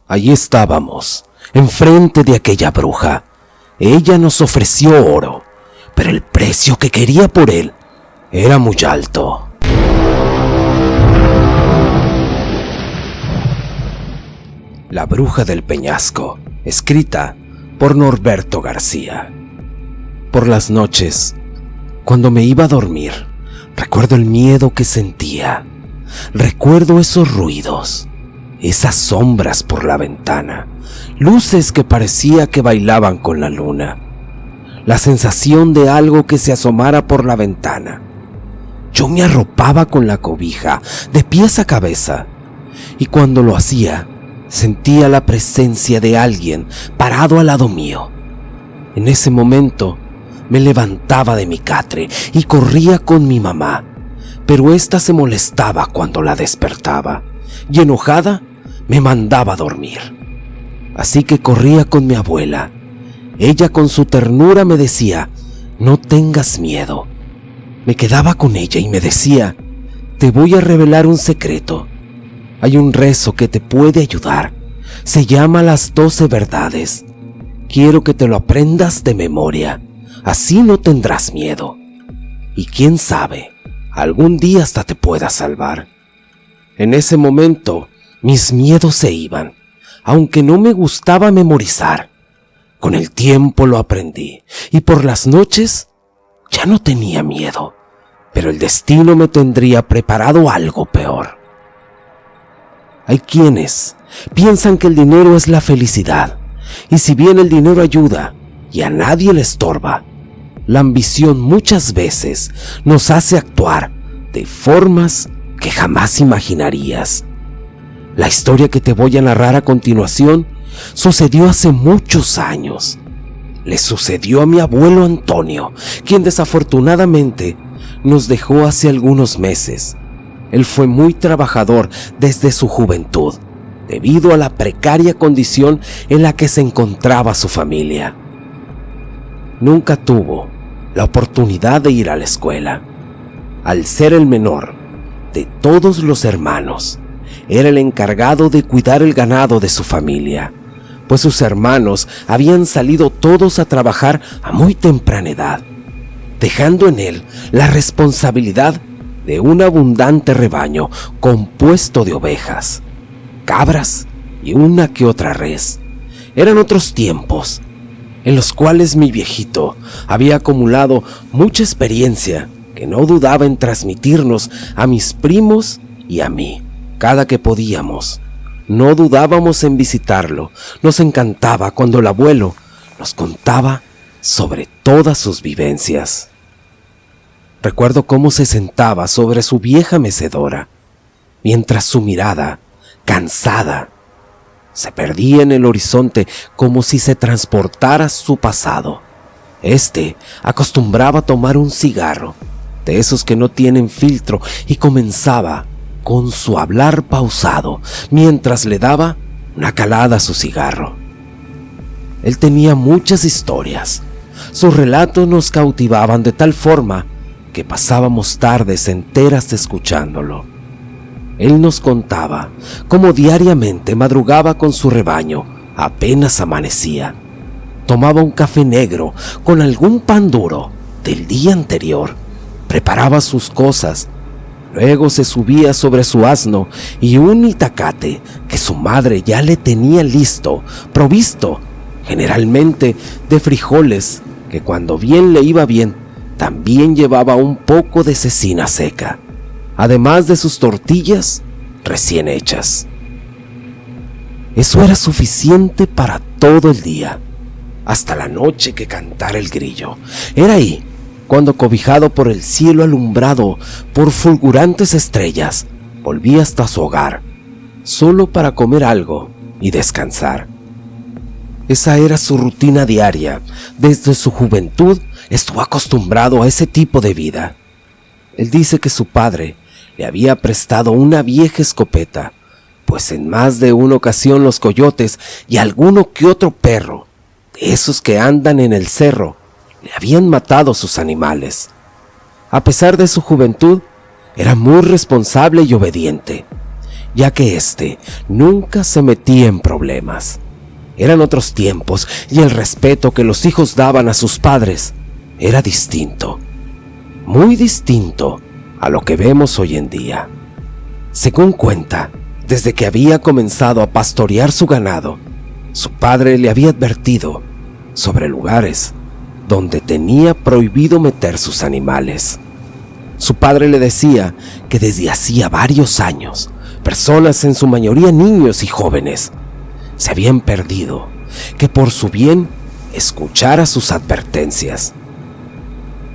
Allí estábamos, enfrente de aquella bruja. Ella nos ofreció oro, pero el precio que quería por él era muy alto. La bruja del peñasco, escrita por Norberto García. Por las noches, cuando me iba a dormir, recuerdo el miedo que sentía. Recuerdo esos ruidos, esas sombras por la ventana, luces que parecía que bailaban con la luna, la sensación de algo que se asomara por la ventana. Yo me arropaba con la cobija de pies a cabeza, y cuando lo hacía, sentía la presencia de alguien parado al lado mío. En ese momento, me levantaba de mi catre y corría con mi mamá, pero ésta se molestaba cuando la despertaba y enojada me mandaba a dormir. Así que corría con mi abuela. Ella con su ternura me decía: no tengas miedo. Me quedaba con ella y me decía: te voy a revelar un secreto. Hay un rezo que te puede ayudar. Se llama las 12 verdades. Quiero que te lo aprendas de memoria. Así no tendrás miedo. Y quién sabe, algún día hasta te pueda salvar. En ese momento, mis miedos se iban, aunque no me gustaba memorizar. Con el tiempo lo aprendí, y por las noches ya no tenía miedo, pero el destino me tendría preparado algo peor. Hay quienes piensan que el dinero es la felicidad, y si bien el dinero ayuda y a nadie le estorba, la ambición muchas veces nos hace actuar de formas que jamás imaginarías. La historia que te voy a narrar a continuación sucedió hace muchos años. Le sucedió a mi abuelo Antonio, quien desafortunadamente nos dejó hace algunos meses. Él fue muy trabajador desde su juventud, debido a la precaria condición en la que se encontraba su familia. Nunca tuvo la oportunidad de ir a la escuela. Al ser el menor de todos los hermanos, era el encargado de cuidar el ganado de su familia, pues sus hermanos habían salido todos a trabajar a muy temprana edad, dejando en él la responsabilidad de un abundante rebaño compuesto de ovejas, cabras y una que otra res. Eran otros tiempos en los cuales mi viejito había acumulado mucha experiencia que no dudaba en transmitirnos a mis primos y a mí cada que podíamos. No dudábamos en visitarlo. Nos encantaba cuando el abuelo nos contaba sobre todas sus vivencias. Recuerdo cómo se sentaba sobre su vieja mecedora, mientras su mirada, cansada, se perdía en el horizonte como si se transportara a su pasado. Acostumbraba a tomar un cigarro, de esos que no tienen filtro, y comenzaba con su hablar pausado, mientras le daba una calada a su cigarro. Él tenía muchas historias. Sus relatos nos cautivaban de tal forma que pasábamos tardes enteras escuchándolo. Él nos contaba cómo diariamente madrugaba con su rebaño apenas amanecía. Tomaba un café negro con algún pan duro del día anterior, preparaba sus cosas, luego se subía sobre su asno y un itacate que su madre ya le tenía listo, provisto generalmente de frijoles, que cuando bien le iba bien, también llevaba un poco de cecina seca, además de sus tortillas recién hechas. Eso era suficiente para todo el día, hasta la noche que cantara el grillo. Era ahí cuando, cobijado por el cielo alumbrado por fulgurantes estrellas, volvía hasta su hogar, solo para comer algo y descansar. Esa era su rutina diaria. Desde su juventud estuvo acostumbrado a ese tipo de vida. Él dice que su padre le había prestado una vieja escopeta, pues en más de una ocasión los coyotes y alguno que otro perro, de esos que andan en el cerro, le habían matado sus animales. A pesar de su juventud, era muy responsable y obediente, ya que éste nunca se metía en problemas. Eran otros tiempos y el respeto que los hijos daban a sus padres era distinto, muy distinto a lo que vemos hoy en día. Según cuenta, desde que había comenzado a pastorear su ganado, su padre le había advertido sobre lugares donde tenía prohibido meter sus animales. Su padre le decía que desde hacía varios años, personas, en su mayoría niños y jóvenes, se habían perdido, que por su bien escuchara sus advertencias.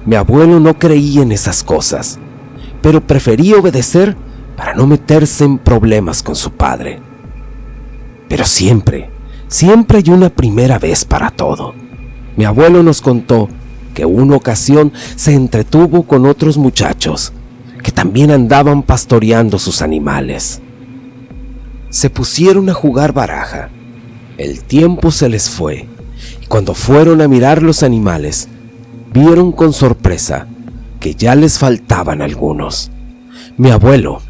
Mi abuelo no creía en esas cosas, pero prefería obedecer para no meterse en problemas con su padre. Pero siempre hay una primera vez para todo. Mi abuelo nos contó que una ocasión se entretuvo con otros muchachos que también andaban pastoreando sus animales. Se pusieron a jugar baraja. El tiempo se les fue y cuando fueron a mirar los animales, vieron con sorpresa que ya les faltaban algunos. Mi abuelo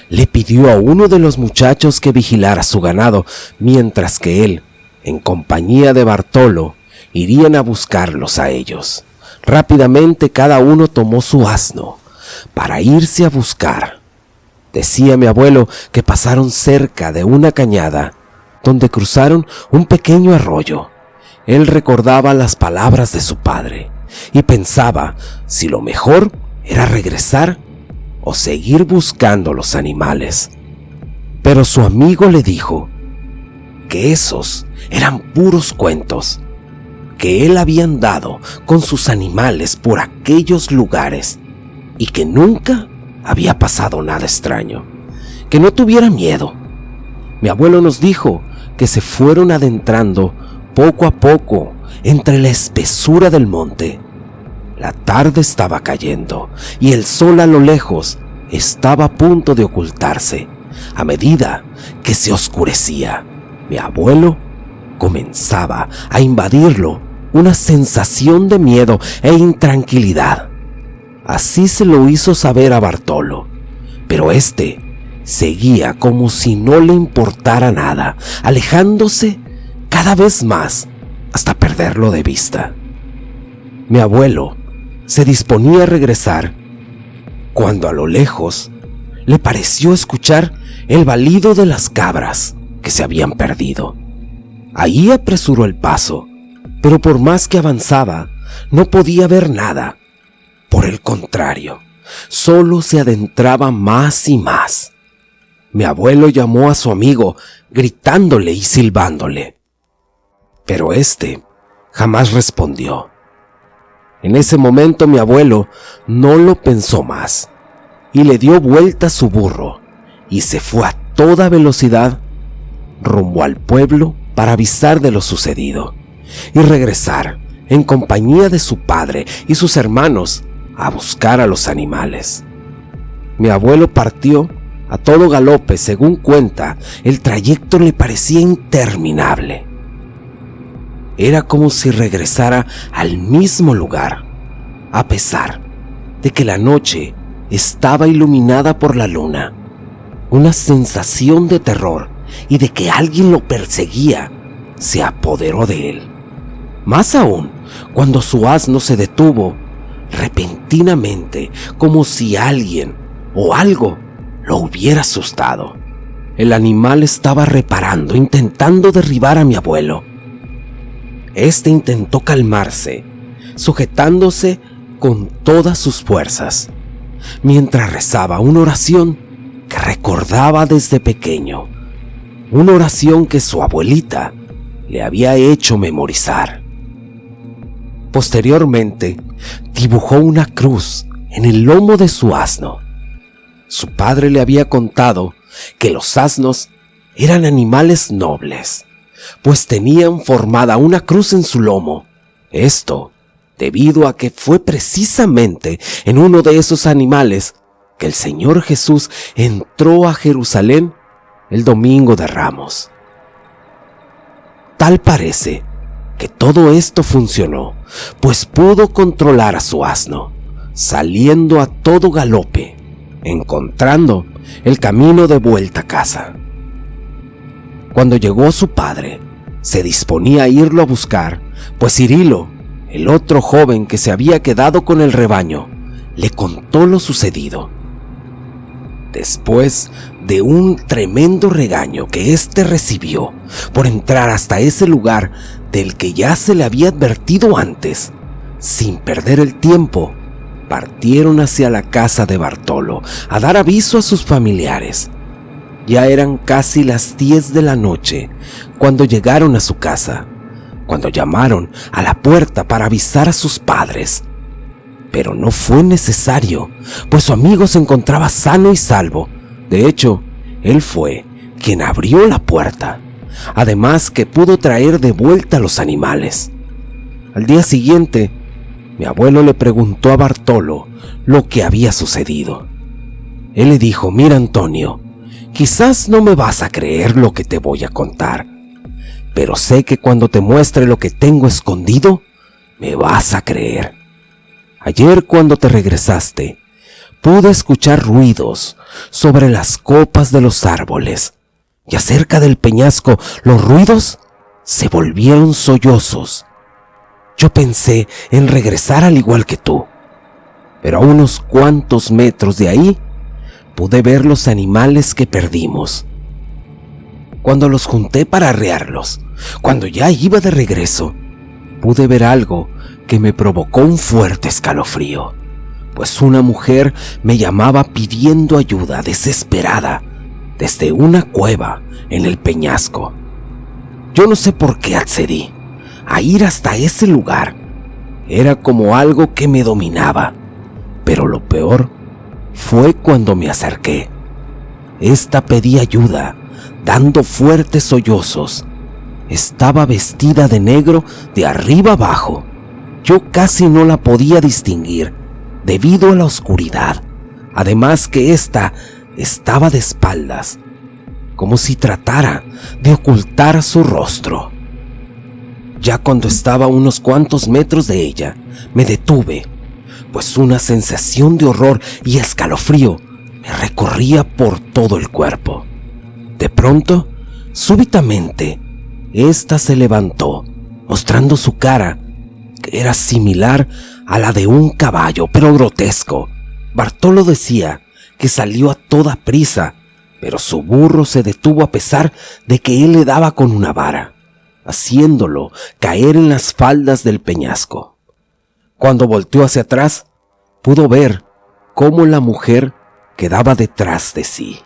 le pidió a uno de los muchachos que vigilara su ganado, mientras que él, en compañía de Bartolo, irían a buscarlos a ellos. Rápidamente cada uno tomó su asno para irse a buscar. Decía mi abuelo que pasaron cerca de una cañada donde cruzaron un pequeño arroyo. Él recordaba las palabras de su padre y pensaba si lo mejor era regresar o seguir buscando los animales. Pero su amigo le dijo que esos eran puros cuentos, que él había andado con sus animales por aquellos lugares y que nunca había pasado nada extraño, que no tuviera miedo. Mi abuelo nos dijo que se fueron adentrando poco a poco entre la espesura del monte. La tarde estaba cayendo y el sol a lo lejos estaba a punto de ocultarse. A medida que se oscurecía, mi abuelo comenzaba a invadirlo una sensación de miedo e intranquilidad. Así se lo hizo saber a Bartolo, pero este seguía como si no le importara nada, alejándose cada vez más hasta perderlo de vista. Mi abuelo se disponía a regresar cuando a lo lejos le pareció escuchar el balido de las cabras que se habían perdido. Ahí apresuró el paso, pero por más que avanzaba, no podía ver nada. Por el contrario, solo se adentraba más y más. Mi abuelo llamó a su amigo, gritándole y silbándole, pero este jamás respondió. En ese momento mi abuelo no lo pensó más y le dio vuelta a su burro y se fue a toda velocidad rumbo al pueblo para avisar de lo sucedido y regresar en compañía de su padre y sus hermanos a buscar a los animales. Mi abuelo partió a todo galope. Según cuenta, el trayecto le parecía interminable. Era como si regresara al mismo lugar, a pesar de que la noche estaba iluminada por la luna. Una sensación de terror y de que alguien lo perseguía se apoderó de él. Más aún, cuando su asno se detuvo repentinamente, como si alguien o algo lo hubiera asustado. El animal estaba reparando, intentando derribar a mi abuelo. Este intentó calmarse, sujetándose con todas sus fuerzas, mientras rezaba una oración que recordaba desde pequeño, una oración que su abuelita le había hecho memorizar. Posteriormente, dibujó una cruz en el lomo de su asno. Su padre le había contado que los asnos eran animales nobles, pues tenían formada una cruz en su lomo. Esto debido a que fue precisamente en uno de esos animales que el Señor Jesús entró a Jerusalén el Domingo de Ramos. Tal parece que todo esto funcionó, pues pudo controlar a su asno, saliendo a todo galope, encontrando el camino de vuelta a casa. Cuando llegó su padre, se disponía a irlo a buscar, pues Cirilo, el otro joven que se había quedado con el rebaño, le contó lo sucedido. Después de un tremendo regaño que éste recibió por entrar hasta ese lugar del que ya se le había advertido antes, sin perder el tiempo, partieron hacia la casa de Bartolo a dar aviso a sus familiares. Ya eran casi las 10 de la noche cuando llegaron a su casa, cuando llamaron a la puerta para avisar a sus padres. Pero no fue necesario, pues su amigo se encontraba sano y salvo. De hecho, él fue quien abrió la puerta, además que pudo traer de vuelta a los animales. Al día siguiente, mi abuelo le preguntó a Bartolo lo que había sucedido. Él le dijo: mira, Antonio, quizás no me vas a creer lo que te voy a contar, pero sé que cuando te muestre lo que tengo escondido, me vas a creer. Ayer, cuando te regresaste, pude escuchar ruidos sobre las copas de los árboles, y acerca del peñasco los ruidos se volvieron sollozos. Yo pensé en regresar al igual que tú, pero a unos cuantos metros de ahí pude ver los animales que perdimos. Cuando los junté para arrearlos, cuando ya iba de regreso, pude ver algo que me provocó un fuerte escalofrío, pues una mujer me llamaba pidiendo ayuda desesperada desde una cueva en el peñasco. Yo no sé por qué accedí a ir hasta ese lugar. Era como algo que me dominaba, pero lo peor fue cuando me acerqué. Esta pedía ayuda, dando fuertes sollozos. Estaba vestida de negro de arriba abajo. Yo casi no la podía distinguir debido a la oscuridad. Además que ésta estaba de espaldas, como si tratara de ocultar su rostro. Ya cuando estaba a unos cuantos metros de ella, me detuve, pues una sensación de horror y escalofrío me recorría por todo el cuerpo. De pronto, súbitamente, ésta se levantó, mostrando su cara, que era similar a la de un caballo, pero grotesco. Bartolo decía que salió a toda prisa, pero su burro se detuvo a pesar de que él le daba con una vara, haciéndolo caer en las faldas del peñasco. Cuando volteó hacia atrás, pudo ver cómo la mujer quedaba detrás de sí.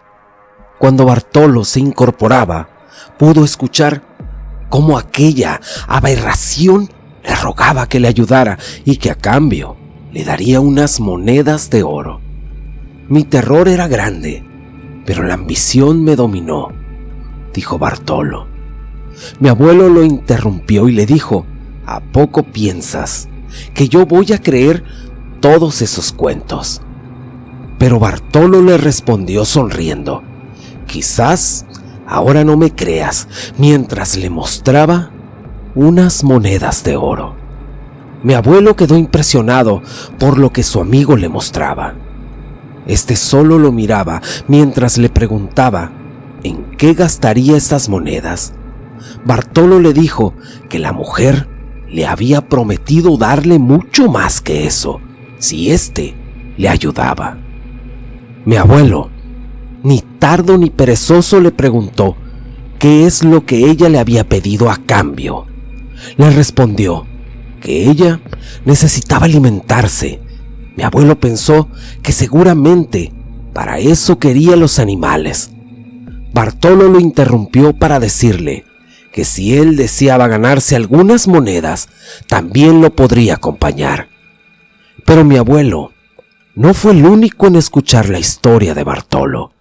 Cuando Bartolo se incorporaba, pudo escuchar cómo aquella aberración le rogaba que le ayudara y que a cambio le daría unas monedas de oro. Mi terror era grande, pero la ambición me dominó, dijo Bartolo. Mi abuelo lo interrumpió y le dijo: ¿a poco piensas que yo voy a creer todos esos cuentos? Pero Bartolo le respondió sonriendo: quizás ahora no me creas, mientras le mostraba unas monedas de oro. Mi abuelo quedó impresionado por lo que su amigo le mostraba. Este solo lo miraba mientras le preguntaba en qué gastaría esas monedas. Bartolo le dijo que la mujer le había prometido darle mucho más que eso si éste le ayudaba. Mi abuelo, ni tardo ni perezoso, le preguntó qué es lo que ella le había pedido a cambio. Le respondió que ella necesitaba alimentarse. Mi abuelo pensó que seguramente para eso quería los animales. Bartolo lo interrumpió para decirle que si él deseaba ganarse algunas monedas, también lo podría acompañar. Pero mi abuelo no fue el único en escuchar la historia de Bartolo,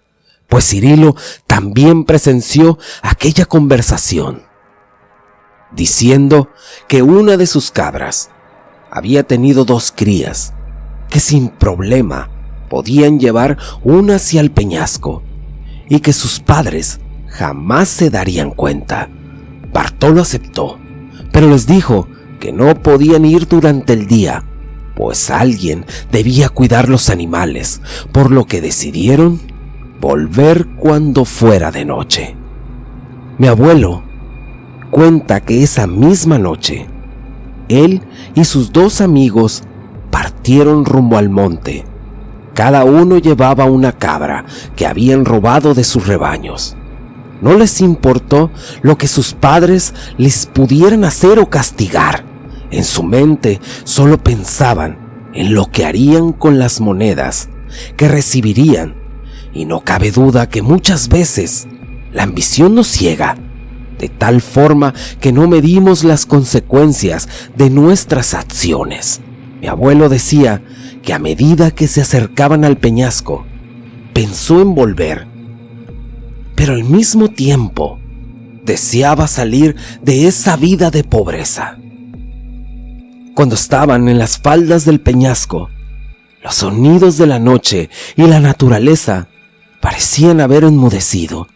pues Cirilo también presenció aquella conversación, diciendo que una de sus cabras había tenido 2 crías que sin problema podían llevar una hacia el peñasco y que sus padres jamás se darían cuenta. Bartolo aceptó, pero les dijo que no podían ir durante el día, pues alguien debía cuidar los animales, por lo que decidieron volver cuando fuera de noche. Mi abuelo cuenta que esa misma noche, él y sus 2 amigos partieron rumbo al monte. Cada uno llevaba una cabra que habían robado de sus rebaños. No les importó lo que sus padres les pudieran hacer o castigar. En su mente solo pensaban en lo que harían con las monedas que recibirían, y no cabe duda que muchas veces la ambición nos ciega, de tal forma que no medimos las consecuencias de nuestras acciones. Mi abuelo decía que a medida que se acercaban al peñasco, pensó en volver, pero al mismo tiempo deseaba salir de esa vida de pobreza. Cuando estaban en las faldas del peñasco, los sonidos de la noche y la naturaleza parecían haber enmudecido.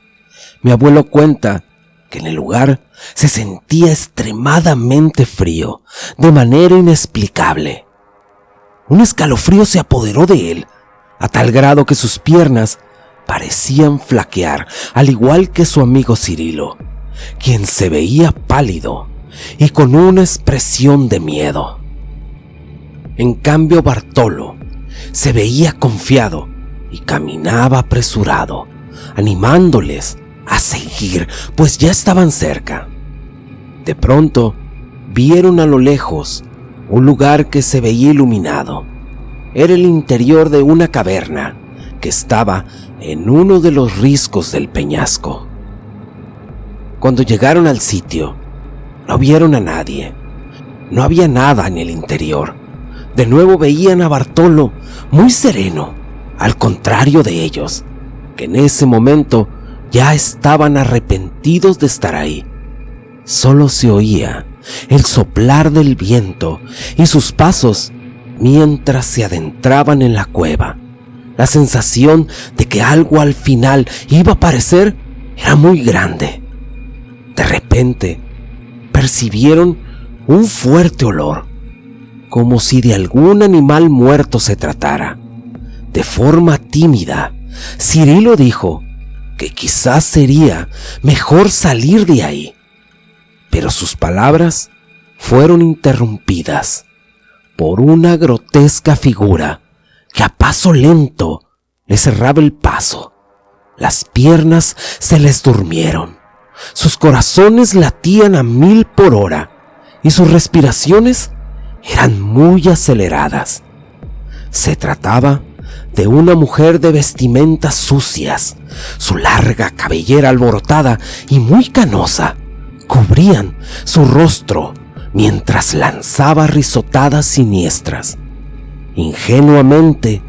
Mi abuelo cuenta que en el lugar se sentía extremadamente frío, de manera inexplicable. Un escalofrío se apoderó de él, a tal grado que sus piernas parecían flaquear, al igual que su amigo Cirilo, quien se veía pálido y con una expresión de miedo. En cambio, Bartolo se veía confiado y caminaba apresurado, animándoles a seguir, pues ya estaban cerca. De pronto, vieron a lo lejos un lugar que se veía iluminado. Era el interior de una caverna que estaba en uno de los riscos del peñasco. Cuando llegaron al sitio, no vieron a nadie. No había nada en el interior. De nuevo veían a Bartolo muy sereno, al contrario de ellos, que en ese momento ya estaban arrepentidos de estar ahí. Solo se oía el soplar del viento y sus pasos mientras se adentraban en la cueva. La sensación de que algo al final iba a aparecer era muy grande. De repente, percibieron un fuerte olor, como si de algún animal muerto se tratara. De forma tímida, Cirilo dijo que quizás sería mejor salir de ahí, pero sus palabras fueron interrumpidas por una grotesca figura que a paso lento le cerraba el paso. Las piernas se les durmieron, sus corazones latían a 1000 por hora y sus respiraciones eran muy aceleradas. Se trataba de una mujer de vestimentas sucias. Su larga cabellera alborotada y muy canosa cubrían su rostro mientras lanzaba risotadas siniestras. Ingenuamente,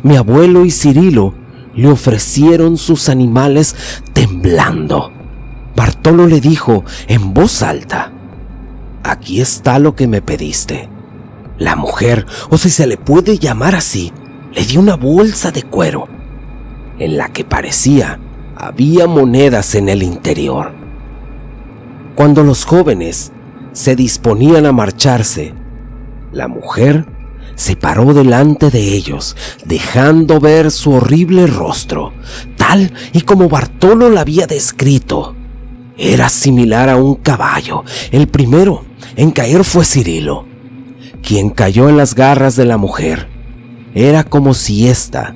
mi abuelo y Cirilo le ofrecieron sus animales temblando. Bartolo le dijo en voz alta: «Aquí está lo que me pediste». La mujer, o si se le puede llamar así, le dio una bolsa de cuero, en la que parecía había monedas en el interior. Cuando los jóvenes se disponían a marcharse, la mujer se paró delante de ellos, dejando ver su horrible rostro, tal y como Bartolo la había descrito. Era similar a un caballo. El primero en caer fue Cirilo, quien cayó en las garras de la mujer. Era como si ésta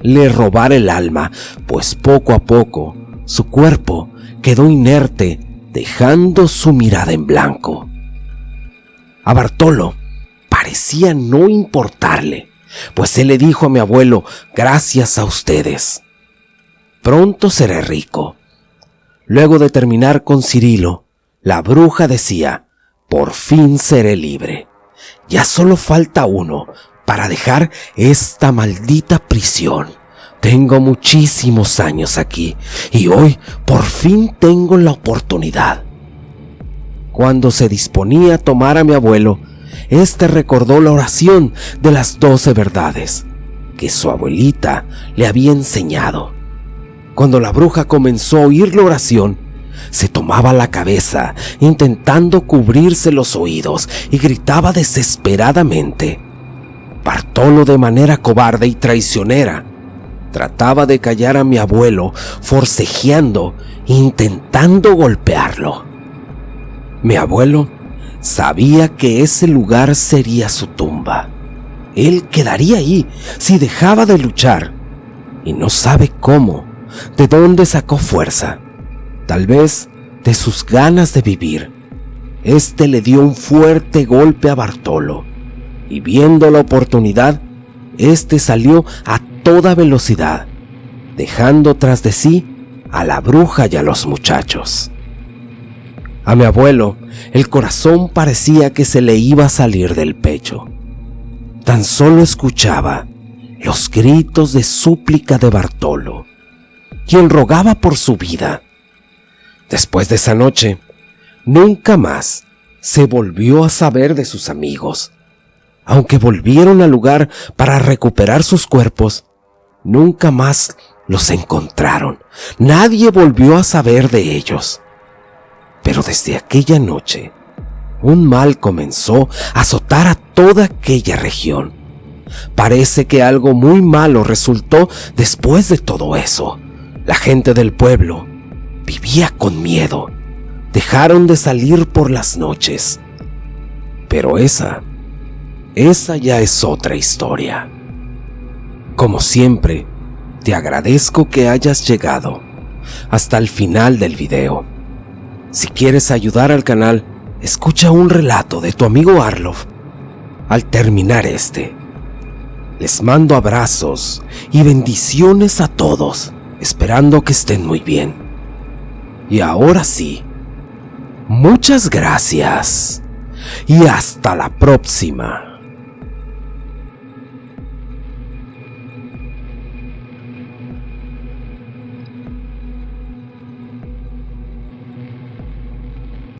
le robara el alma, pues poco a poco su cuerpo quedó inerte, dejando su mirada en blanco. A Bartolo parecía no importarle, pues él le dijo a mi abuelo: «Gracias a ustedes, pronto seré rico». Luego de terminar con Cirilo, la bruja decía: «Por fin seré libre. Ya solo falta uno para dejar esta maldita prisión. Tengo muchísimos años aquí y hoy por fin tengo la oportunidad». Cuando se disponía a tomar a mi abuelo, este recordó la oración de las 12 verdades que su abuelita le había enseñado. Cuando la bruja comenzó a oír la oración, se tomaba la cabeza intentando cubrirse los oídos y gritaba desesperadamente. Bartolo, de manera cobarde y traicionera, Trataba de callar a mi abuelo, forcejeando, intentando golpearlo. Mi abuelo sabía que ese lugar sería su tumba. Él quedaría ahí si dejaba de luchar, y no sabe cómo, de dónde sacó fuerza. Tal vez de sus ganas de vivir. Este le dio un fuerte golpe a Bartolo, y viendo la oportunidad, este salió a toda velocidad, dejando tras de sí a la bruja y a los muchachos. A mi abuelo, el corazón parecía que se le iba a salir del pecho. Tan solo escuchaba los gritos de súplica de Bartolo, quien rogaba por su vida. Después de esa noche, nunca más se volvió a saber de sus amigos. Aunque volvieron al lugar para recuperar sus cuerpos, nunca más los encontraron. Nadie volvió a saber de ellos. Pero desde aquella noche, un mal comenzó a azotar a toda aquella región. Parece que algo muy malo resultó después de todo eso. La gente del pueblo vivía con miedo. Dejaron de salir por las noches. Pero esa ya es otra historia. Como siempre, te agradezco que hayas llegado hasta el final del video. Si quieres ayudar al canal, escucha un relato de tu amigo Arlof al terminar este. Les mando abrazos y bendiciones a todos, esperando que estén muy bien. Y ahora sí, muchas gracias y hasta la próxima.